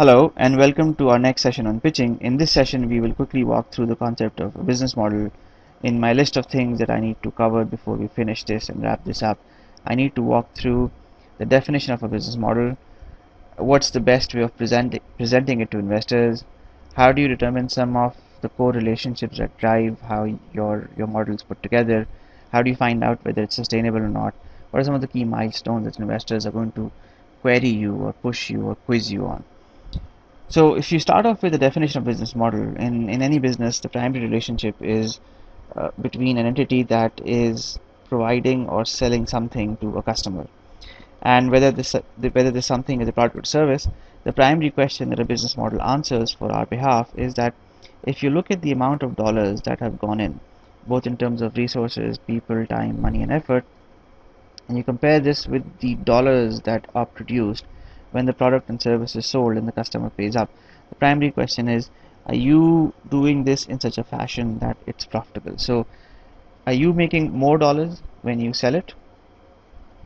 Hello and welcome to our next session on pitching. In this session, we will quickly walk through the concept of a business model. In my list of things that I need to cover before we finish this and wrap this up, I need to walk through the definition of a business model, what's the best way of presenting it to investors, how do you determine some of the core relationships that drive how your model is put together, how do you find out whether it's sustainable or not, what are some of the key milestones that investors are going to query you or push you or quiz you on. So if you start off with the definition of business model, in any business, the primary relationship is between an entity that is providing or selling something to a customer. And whether this something is a product or service, the primary question that a business model answers for our behalf is that if you look at the amount of dollars that have gone in, both in terms of resources, people, time, money, and effort, and you compare this with the dollars that are produced when the product and service is sold and the customer pays up, the primary question is, are you doing this in such a fashion that it's profitable? So are you making more dollars when you sell it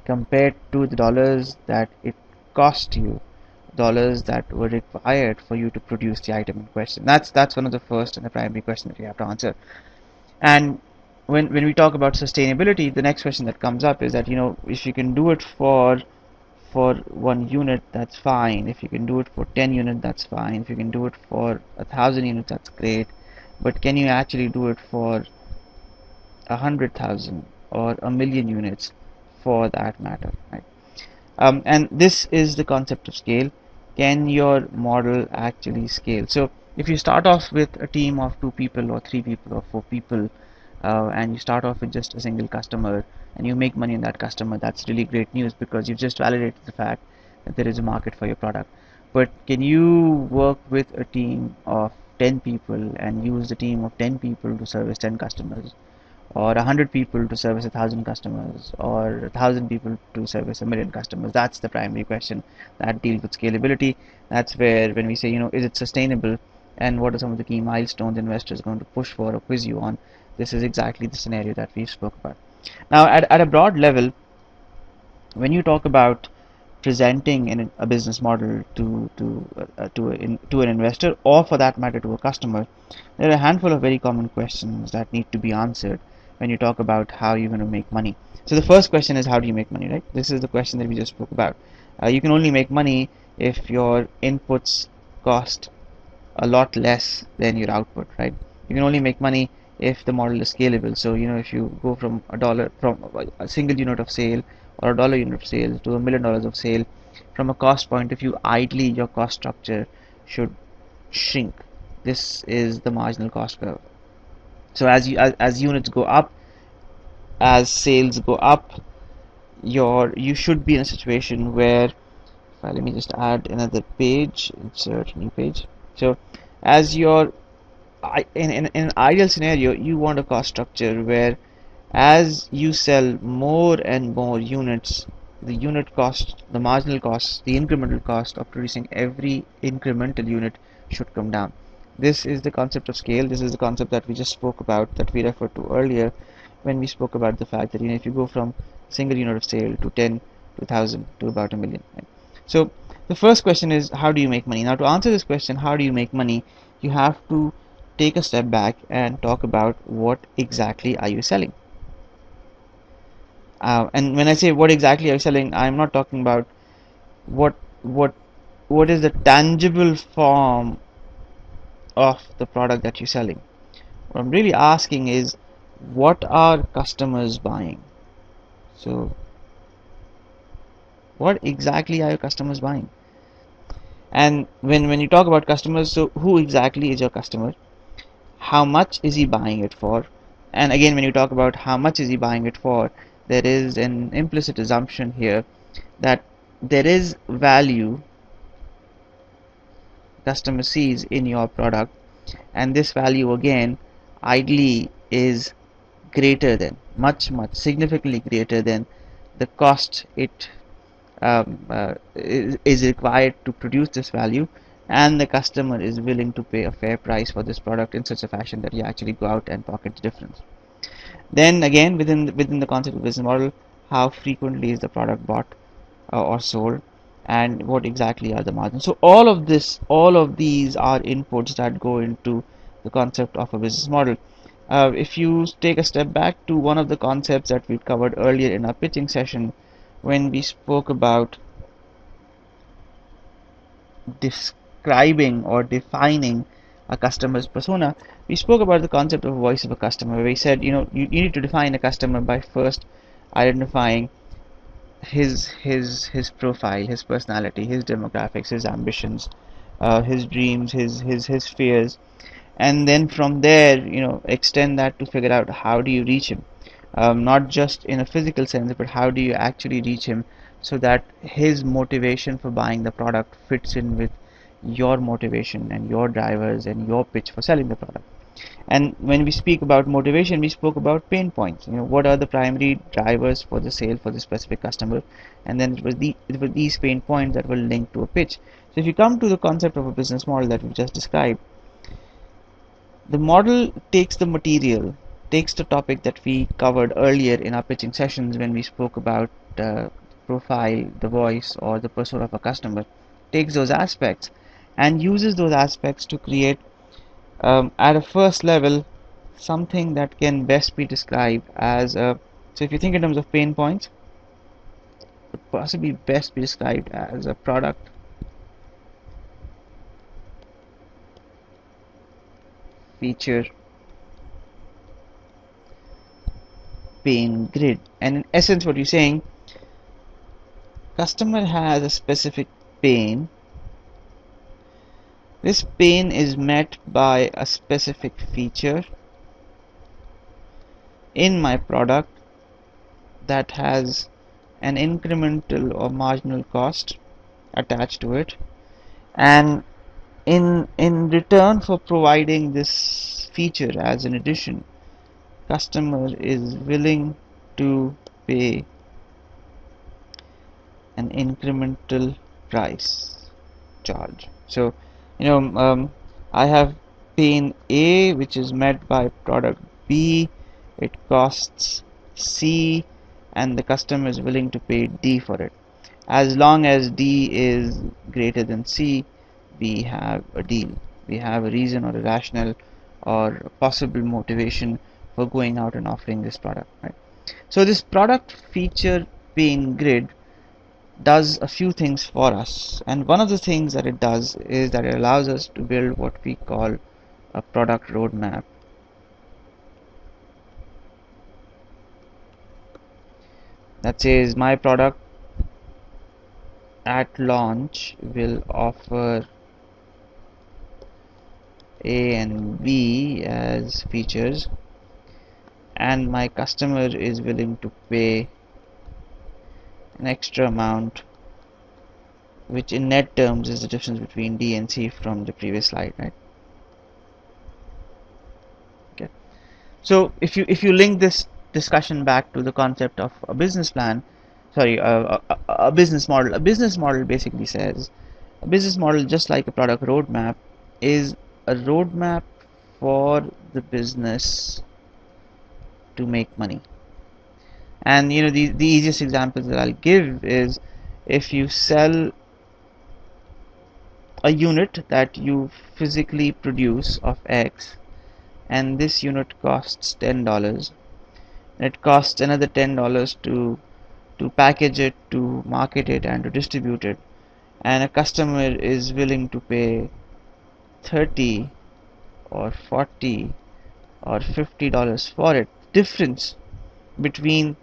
compared to the dollars that it cost you, dollars that were required for you to produce the item in question? That's one of the first and the primary question that you have to answer. And when we talk about sustainability, the next question that comes up is that, if you can do it for 1 unit, that's fine. If you can do it for 10 units, that's fine. If you can do it for 1,000 units, that's great. But can you actually do it for 100,000 or 1,000,000 units, for that matter, right? And this is the concept of scale. Can your model actually scale? So if you start off with a team of 2 people or 3 people or 4 people, and you start off with just a single customer and you make money on that customer, that's really great news because you've just validated the fact that there is a market for your product. But can you work with a team of 10 people and use the team of 10 people to service 10 customers, or 100 people to service 1,000 customers, or 1,000 people to service 1,000,000 customers? That's the primary question that deals with scalability. That's where, when we say, is it sustainable, and what are some of the key milestones investors are going to push for or quiz you on, this is exactly the scenario that we spoke about. Now, at a broad level, when you talk about presenting a business model to an investor, or for that matter to a customer, there are a handful of very common questions that need to be answered when you talk about how you're going to make money. So the first question is, how do you make money, right? This is the question that we just spoke about. You can only make money if your inputs cost a lot less than your output, right? You can only make money if the model is scalable. So if you go from a single unit of sale or a dollar unit of sale to $1,000,000 of sale, from a cost point of view, ideally your cost structure should shrink. This is the marginal cost curve. So as units go up, as sales go up, you should be in a situation where, let me just add another page, insert new page. So as your in an ideal scenario, you want a cost structure where, as you sell more and more units, the unit cost, the marginal cost, the incremental cost of producing every incremental unit should come down. This is the concept of scale. This is the concept that we just spoke about, that we referred to earlier when we spoke about the fact that, if you go from single unit of sale to 10 to 1,000 to about 1,000,000, right? So the first question is, how do you make money? Now, to answer this question, how do you make money, you have to take a step back and talk about what exactly are you selling. And when I say what exactly are you selling, I'm not talking about what what what is the tangible form of the product that you're selling. What I'm really asking is, what are customers buying? So what exactly are your customers buying? And when you talk about customers, so who exactly is your customer? How much is he buying it for? And again, when you talk about how much is he buying it for, there is an implicit assumption here that there is value customer sees in your product, and this value, again, ideally is greater than, much significantly greater than the cost it is required to produce this value, and the customer is willing to pay a fair price for this product in such a fashion that you actually go out and pocket the difference. Then again, within the concept of business model, how frequently is the product bought or sold? and what exactly are the margins. So all of these are inputs that go into the concept of a business model. If you take a step back to one of the concepts that we covered earlier in our pitching session, when we spoke about describing or defining a customer's persona, we spoke about the concept of voice of a customer. We said, you need to define a customer by first identifying his profile, his personality, his demographics, his ambitions, his dreams, his fears, and then from there, extend that to figure out how do you reach him, not just in a physical sense, but how do you actually reach him so that his motivation for buying the product fits in with your motivation and your drivers and your pitch for selling the product. And when we speak about motivation, we spoke about pain points. What are the primary drivers for the sale for the specific customer, and then it was these pain points that were linked to a pitch. So if you come to the concept of a business model that we just described, the model takes the material, takes the topic that we covered earlier in our pitching sessions when we spoke about profile, the voice, or the persona of a customer, takes those aspects and uses those aspects to create, at a first level, something that can best be described as a. So if you think in terms of pain points, it could possibly best be described as a product feature pain grid. And in essence, what you're saying, customer has a specific pain. This pain is met by a specific feature in my product that has an incremental or marginal cost attached to it, and in return for providing this feature as an addition, customer is willing to pay an incremental price charge. So I have pain A, which is met by product B. It costs C, and the customer is willing to pay D for it. As long as D is greater than C, we have a deal. We have a reason or a rationale or a possible motivation for going out and offering this product, right? So this product feature pain grid does a few things for us, and one of the things that it does is that it allows us to build what we call a product roadmap. That says my product at launch will offer A and B as features, and my customer is willing to pay an extra amount, which in net terms is the difference between D and C from the previous slide, right? Okay. So if you link this discussion back to the concept of a business plan, sorry, a business model. A business model basically says, a business model, just like a product roadmap, is a roadmap for the business to make money. And the easiest examples that I'll give is, if you sell a unit that you physically produce of X, and this unit costs $10, and it costs another $10 to package it, to market it, and to distribute it, and a customer is willing to pay 30 or 40 or $50 for it. Difference between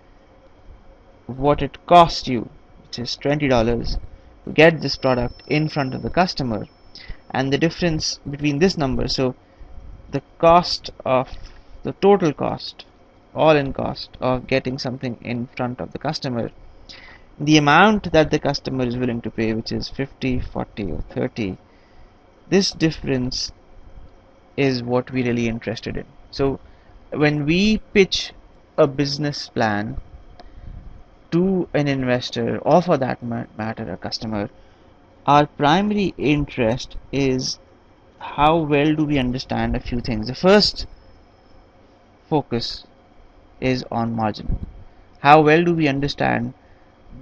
what it cost you, which is $20, to get this product in front of the customer, and the difference between this number, so the cost of the total cost, all-in cost of getting something in front of the customer, the amount that the customer is willing to pay, which is 50, 40 or 30, this difference is what we're really interested in. So when we pitch a business plan to an investor, or for that matter a customer, our primary interest is how well do we understand a few things. The first focus is on margin. How well do we understand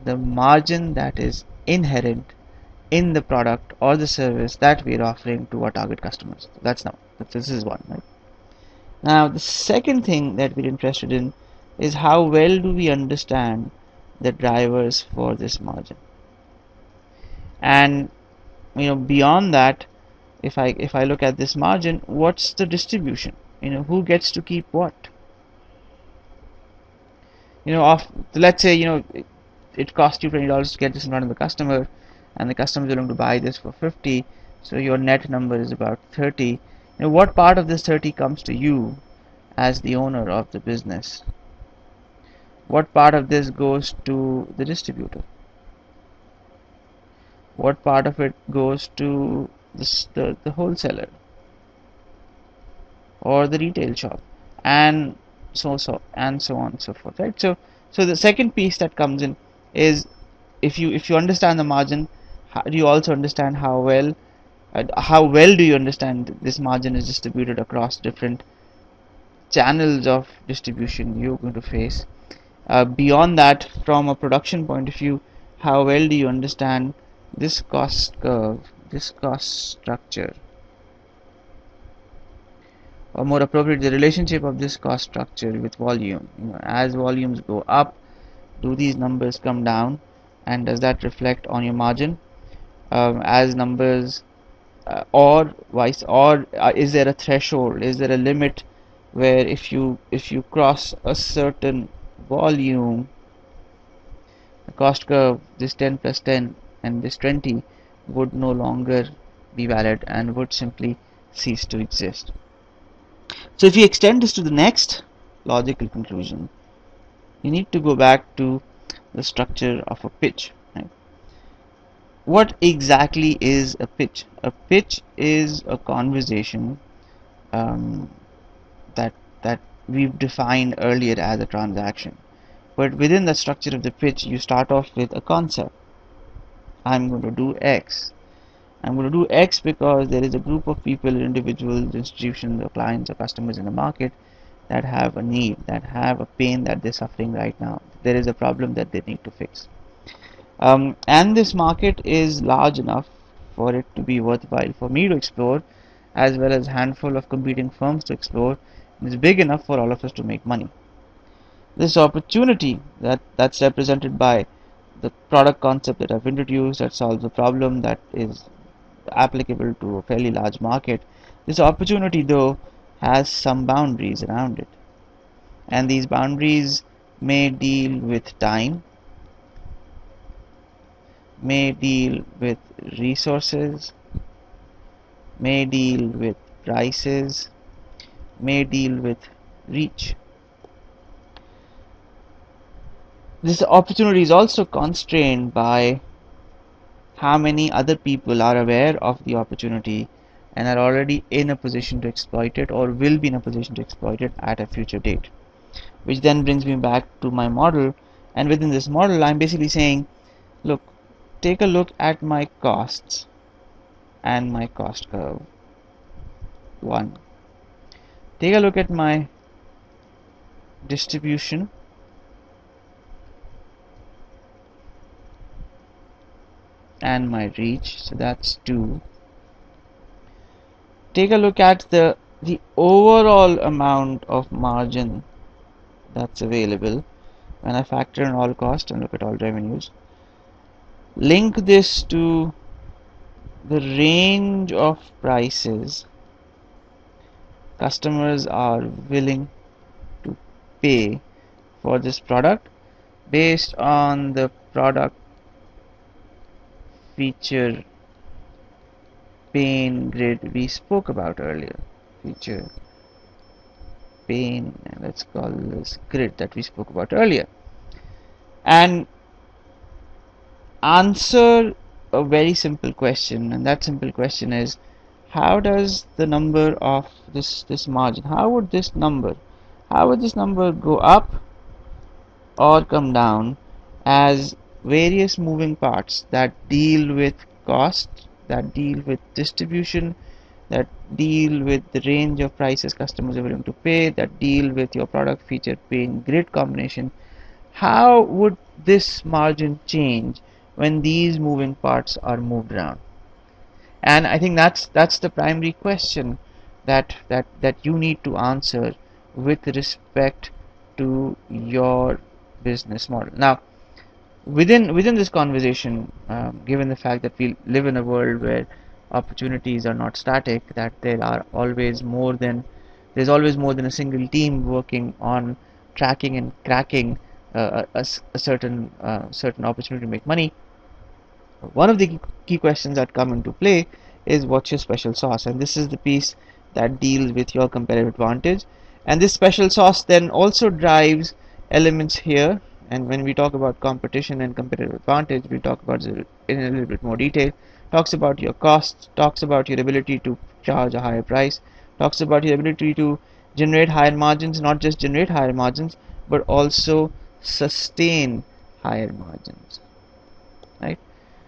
the margin that is inherent in the product or the service that we're offering to our target customers. This is one, right? Now, the second thing that we're interested in is how well do we understand the drivers for this margin. And beyond that, if I look at this margin, what's the distribution? Who gets to keep what? Let's say it cost you $20 to get this in front of the customer, and the customer is willing to buy this for 50, so your net number is about 30. What part of this 30 comes to you as the owner of the business? What part of this goes to the distributor? What part of it goes to the wholesaler or the retail shop, and so on and so forth, right? So the second piece that comes in is, if you understand the margin, do you also understand how well do you understand this margin is distributed across different channels of distribution you're going to face? Beyond that, from a production point of view, how well do you understand this cost curve, this cost structure, or more appropriately, the relationship of this cost structure with volume? As volumes go up, do these numbers come down, and does that reflect on your margin? As numbers or vice, or is there a threshold, is there a limit where if you cross a certain volume, the cost curve, this 10 plus 10 and this 20, would no longer be valid and would simply cease to exist? So if you extend this to the next logical conclusion, you need to go back to the structure of a pitch, right? What exactly is a pitch? A pitch is a conversation that we've defined earlier as a transaction. But within the structure of the pitch, you start off with a concept. I'm going to do X. I'm going to do X because there is a group of people, individuals, institutions, or clients, or customers in the market that have a need, that have a pain that they're suffering right now. There is a problem that they need to fix. And this market is large enough for it to be worthwhile for me to explore, as well as a handful of competing firms to explore. It's big enough for all of us to make money. This opportunity that's represented by the product concept that I've introduced, that solves a problem that is applicable to a fairly large market. This opportunity, though, has some boundaries around it, and these boundaries may deal with time, may deal with resources, may deal with prices, may deal with reach. This opportunity is also constrained by how many other people are aware of the opportunity and are already in a position to exploit it, or will be in a position to exploit it at a future date. Which then brings me back to my model, and within this model I'm basically saying, look, take a look at my costs and my cost curve. 1. Take a look at my distribution and my reach, so that's 2. Take a look at the overall amount of margin that's available when I factor in all costs and look at all revenues. Link this to the range of prices customers are willing to pay for this product based on the product feature pain grid we spoke about earlier. Feature pain, let's call this grid that we spoke about earlier, and answer a very simple question, and that simple question is, how does the number of this margin, how would this number go up or come down as various moving parts that deal with cost, that deal with distribution, that deal with the range of prices customers are willing to pay, that deal with your product feature pain grid combination? How would this margin change when these moving parts are moved around? And I think that's the primary question that you need to answer with respect to your business model. Now, within this conversation, given the fact that we live in a world where opportunities are not static, that there's always more than a single team working on tracking and cracking a certain opportunity to make money. One of the key questions that come into play is what's your special sauce, and this is the piece that deals with your competitive advantage. And this special sauce then also drives elements here, and when we talk about competition and competitive advantage, we talk about it in a little bit more detail. Talks about your costs, talks about your ability to charge a higher price, talks about your ability to generate higher margins, not just generate higher margins but also sustain higher margins, right?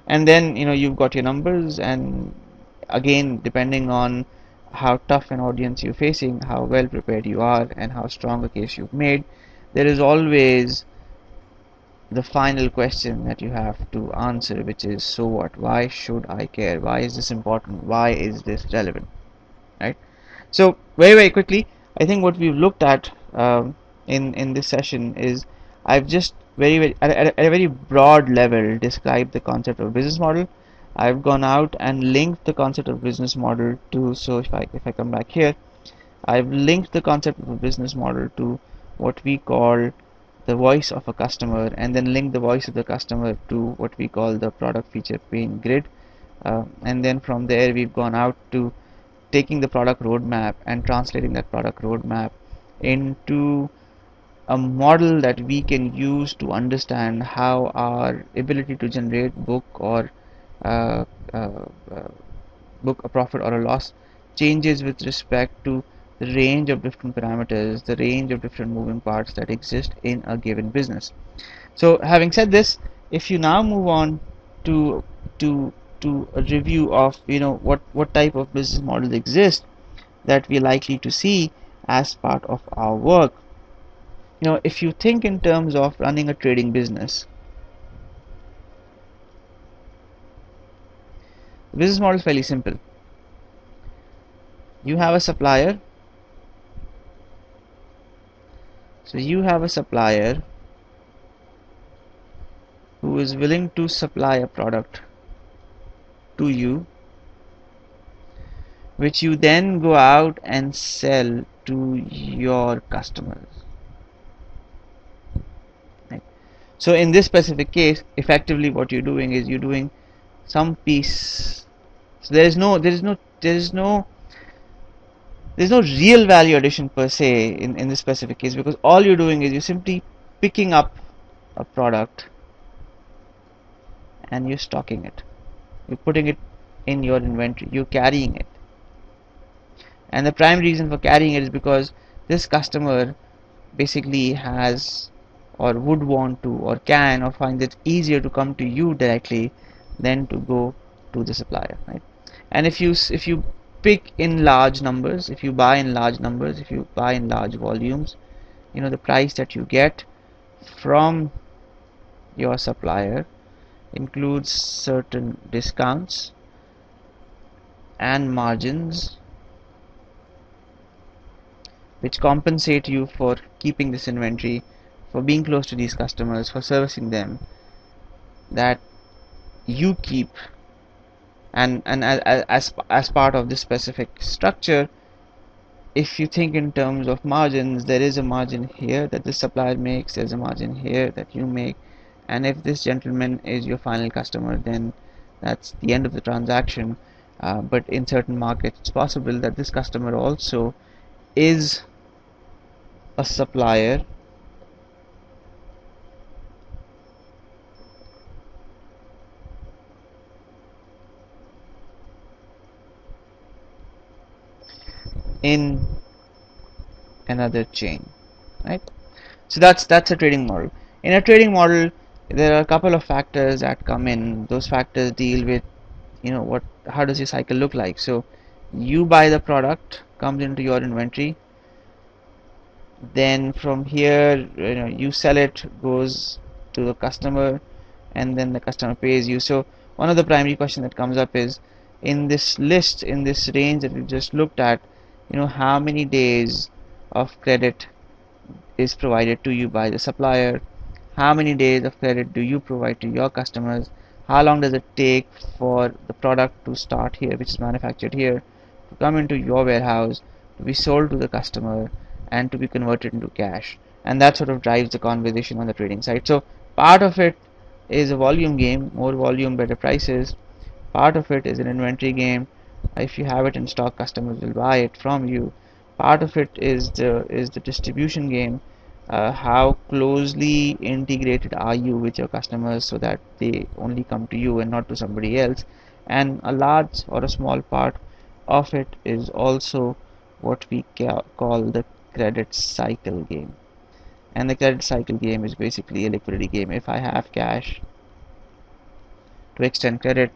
And then you've got your numbers, and again, depending on how tough an audience you're facing, how well prepared you are, and how strong a case you've made, there is always the final question that you have to answer, which is, so what? Why should I care? Why is this important? Why is this relevant? Right? So very quickly, I think what we've looked at in this session is, I've just very at a very broad level described the concept of business model. I've gone out and linked the concept of business model to, so if I come back here, I've linked the concept of a business model to what we call the voice of a customer, and then link the voice of the customer to what we call the product feature pain grid. And then from there we've gone out to taking the product roadmap and translating that product roadmap into a model that we can use to understand how our ability to generate uh, uh, uh, book a profit or a loss changes with respect to the range of different parameters, the range of different moving parts that exist in a given business. So having said this, if you now move on to to a review of what type of business models exist that we're likely to see as part of our work. If you think in terms of running a trading business, the business model is fairly simple. You have a supplier. So you have a supplier who is willing to supply a product to you, which you then go out and sell to your customers. Right? So in this specific case, effectively what you're doing is you're doing some piece. So there is no real value addition per se in this specific case, because all you're doing is you're simply picking up a product and you're stocking it. You're putting it in your inventory. You're carrying it. And the prime reason for carrying it is because this customer basically has, or would want to, or can, or finds it easier to come to you directly than to go to the supplier, right? And if you pick in large numbers, if you buy in large numbers, if you buy in large volumes, the price that you get from your supplier includes certain discounts and margins which compensate you for keeping this inventory, for being close to these customers, for servicing them, that you keep. And as part of this specific structure, if you think in terms of margins, there is a margin here that the supplier makes, there's a margin here that you make, and if this gentleman is your final customer, then that's the end of the transaction. But in certain markets, it's possible that this customer also is a supplier in another chain, right? So that's a trading model. In a trading model, there are a couple of factors that come in. Those factors deal with how does your cycle look like. So you buy the product, comes into your inventory, then from here you sell it, goes to the customer, and then the customer pays you. So one of the primary questions that comes up is, in this list, in this range that we just looked at, how many days of credit is provided to you by the supplier? How many days of credit do you provide to your customers? How long does it take for the product to start here, which is manufactured here, to come into your warehouse, to be sold to the customer, and to be converted into cash? And that sort of drives the conversation on the trading side. So part of it is a volume game, more volume, better prices. Part of it is an inventory game. If you have it in stock, customers will buy it from you. Part of it is the distribution game. How closely integrated are you with your customers so that they only come to you and not to somebody else? And a large or a small part of it is also what we call the credit cycle game. And the credit cycle game is basically a liquidity game. If I have cash to extend credit,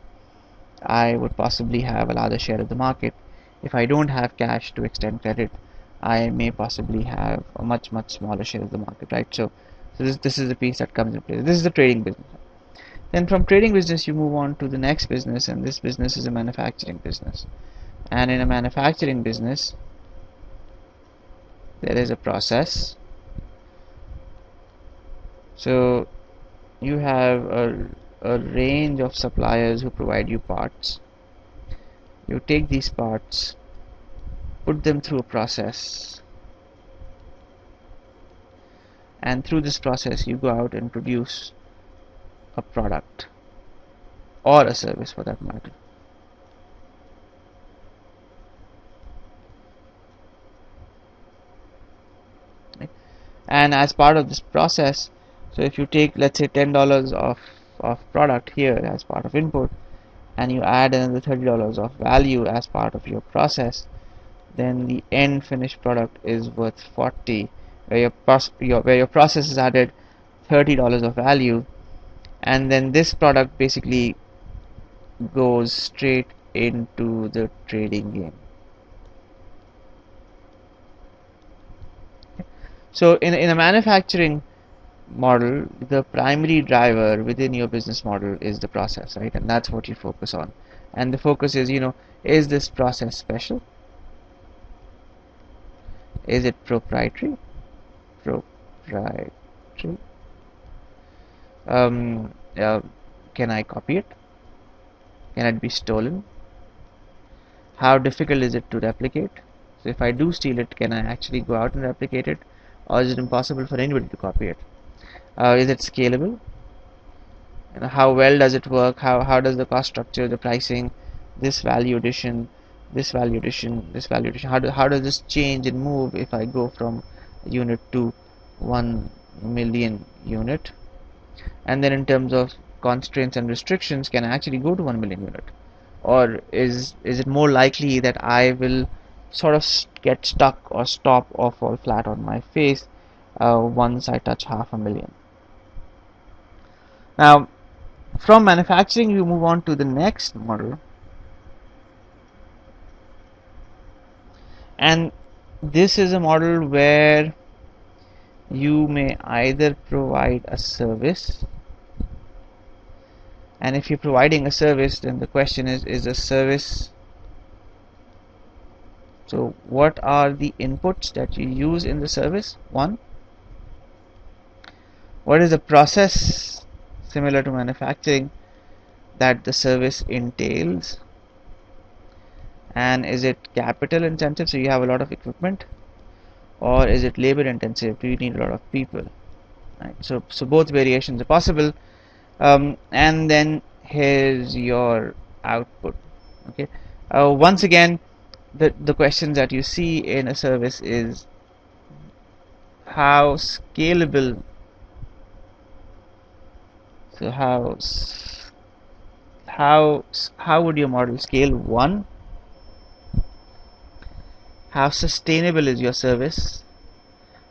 I would possibly have a larger share of the market. If I don't have cash to extend credit, I may possibly have a much smaller share of the market, right? So this is the piece that comes in place. This is the trading business. Then from trading business you move on to the next business, and this business is a manufacturing business. And in a manufacturing business there is a process. So you have a range of suppliers who provide you parts. You take these parts, put them through a process, and through this process you go out and produce a product or a service for that matter. Right? And as part of this process, so if you take, let's say, $10 of product here as part of input, and you add another $30 of value as part of your process, then the end finished product is worth 40, where your process has added $30 of value, and then this product basically goes straight into the trading game. So in a manufacturing model, the primary driver within your business model is the process, right? And that's what you focus on. And the focus is, is this process special? Is it proprietary? Um, uh, can I copy it? Can it be stolen? How difficult is it to replicate? So if I do steal it, can I actually go out and replicate it, or is it impossible for anybody to copy it? Is it scalable? How well does it work? How does the cost structure, the pricing, this value addition, this value addition, this value addition, how does this change and move if I go from unit to 1 million unit? And then in terms of constraints and restrictions, can I actually go to 1 million unit, or is it more likely that I will sort of get stuck or stop or fall flat on my face once I touch 500,000? Now from manufacturing you move on to the next model, and this is a model where you may either provide a service, and if you're providing a service, then the question is a service, so what are the inputs that you use in the service? One, what is the process similar to manufacturing that the service entails, and is it capital intensive, so you have a lot of equipment, or is it labor intensive, do you need a lot of people, right? So both variations are possible. And then here's your output. Okay, once again the questions that you see in a service is how scalable, so how would your model scale? One, how sustainable is your service,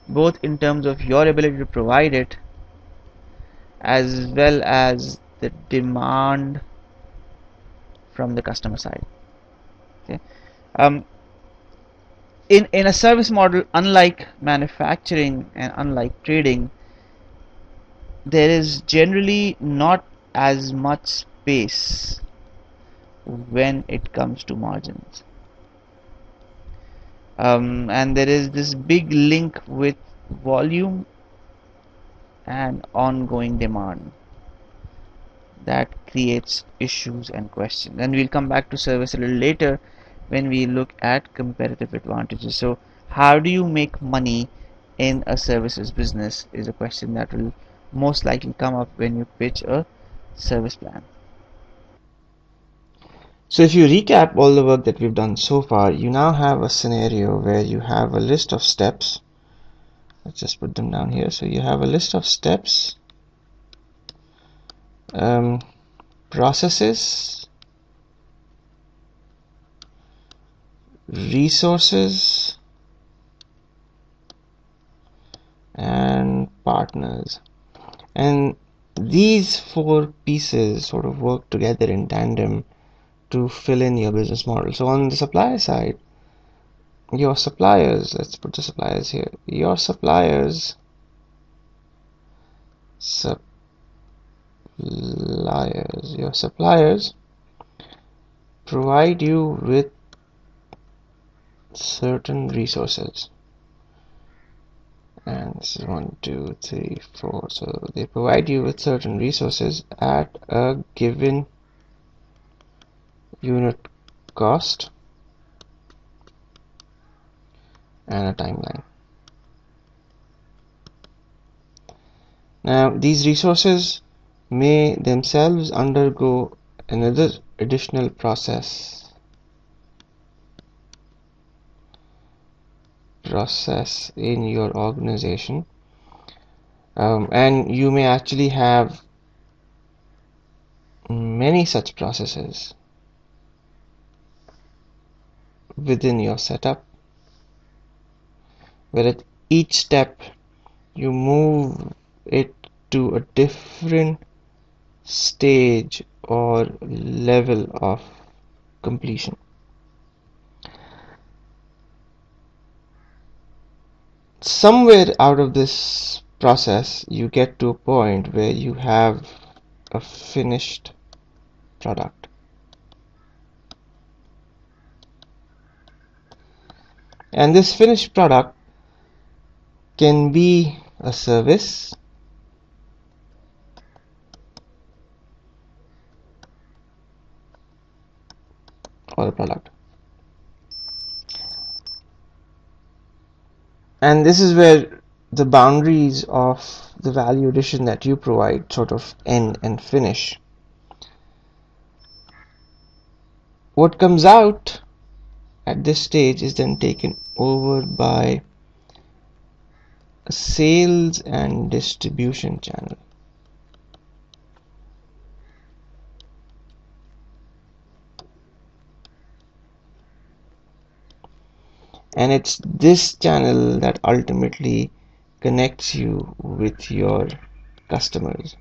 both in terms of your ability to provide it as well as the demand from the customer side. Okay. In a service model, unlike manufacturing and unlike trading, there is generally not as much space when it comes to margins. And there is this big link with volume and ongoing demand that creates issues and questions. And we'll come back to service a little later when we look at competitive advantages. So, how do you make money in a services business is a question that will most likely come up when you pitch a service plan. So if you recap all the work that we've done so far, you now have a scenario where you have a list of steps. Let's just put them down here. So you have a list of steps, um, processes, resources, and partners. And these four pieces sort of work together in tandem to fill in your business model. So on the supplier side, your suppliers, let's put the suppliers here, your suppliers provide you with certain resources, and this is 1, 2, 3, 4. So they provide you with certain resources at a given unit cost and a timeline. Now these resources may themselves undergo another additional process in your organization, and you may actually have many such processes within your setup, where at each step you move it to a different stage or level of completion. Somewhere out of this process you get to a point where you have a finished product. And this finished product can be a service, or a product. And this is where the boundaries of the value addition that you provide sort of end and finish. What comes out at this stage is then taken over by a sales and distribution channel. And it's this channel that ultimately connects you with your customers.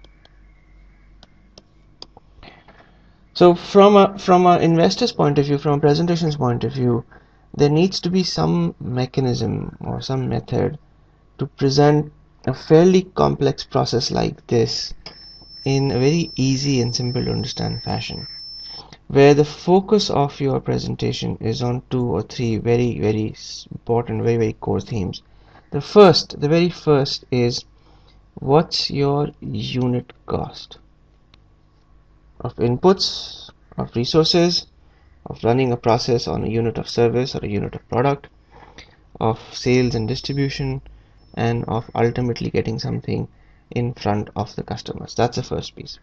So from a investor's point of view, from a presentation's point of view, there needs to be some mechanism or some method to present a fairly complex process like this in a very easy and simple to understand fashion, where the focus of your presentation is on 2 or 3 very important, very core themes. The very first is, what's your unit cost of inputs, of resources, of running a process on a unit of service or a unit of product, of sales and distribution, and of ultimately getting something in front of the customers. That's the first piece.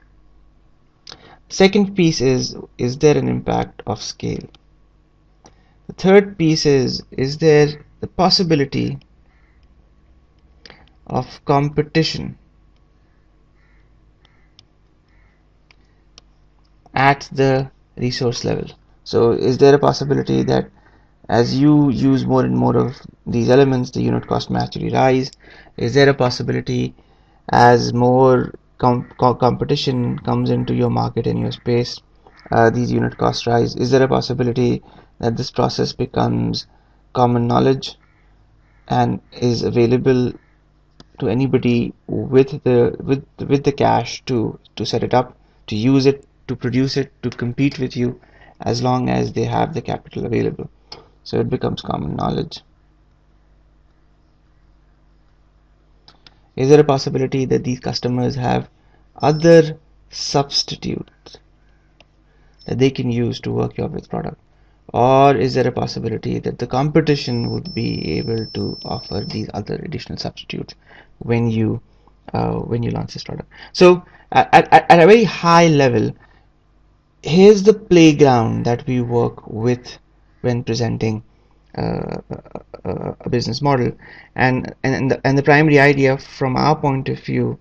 Second piece is there an impact of scale? The third piece is there the possibility of competition at the resource level? So is there a possibility that as you use more and more of these elements, the unit cost may actually rise? Is there a possibility as more competition comes into your market and your space, these unit costs rise? Is there a possibility that this process becomes common knowledge and is available to anybody with the cash to set it up, to use it, to produce it, to compete with you, as long as they have the capital available. So it becomes common knowledge. Is there a possibility that these customers have other substitutes that they can use to work your with product? Or is there a possibility that the competition would be able to offer these other additional substitutes when you launch this product? So at a very high level, here's the playground that we work with when presenting a business model, and the primary idea from our point of view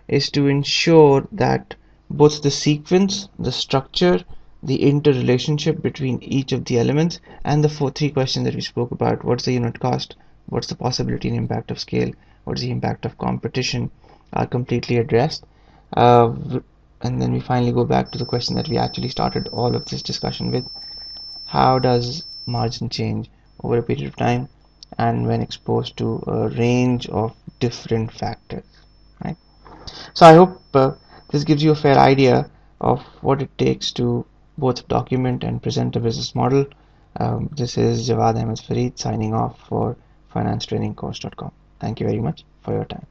is to ensure that both the sequence, the structure, the interrelationship between each of the elements, and the three questions that we spoke about: what's the unit cost, what's the possibility and impact of scale, what's the impact of competition, are completely addressed. uh, and then we finally go back to the question that we actually started all of this discussion with: how does margin change over a period of time and when exposed to a range of different factors, right? So I hope this gives you a fair idea of what it takes to both document and present a business model. This is Jawad Ahmed Fareed signing off for financetrainingcourse.com. Thank you very much for your time.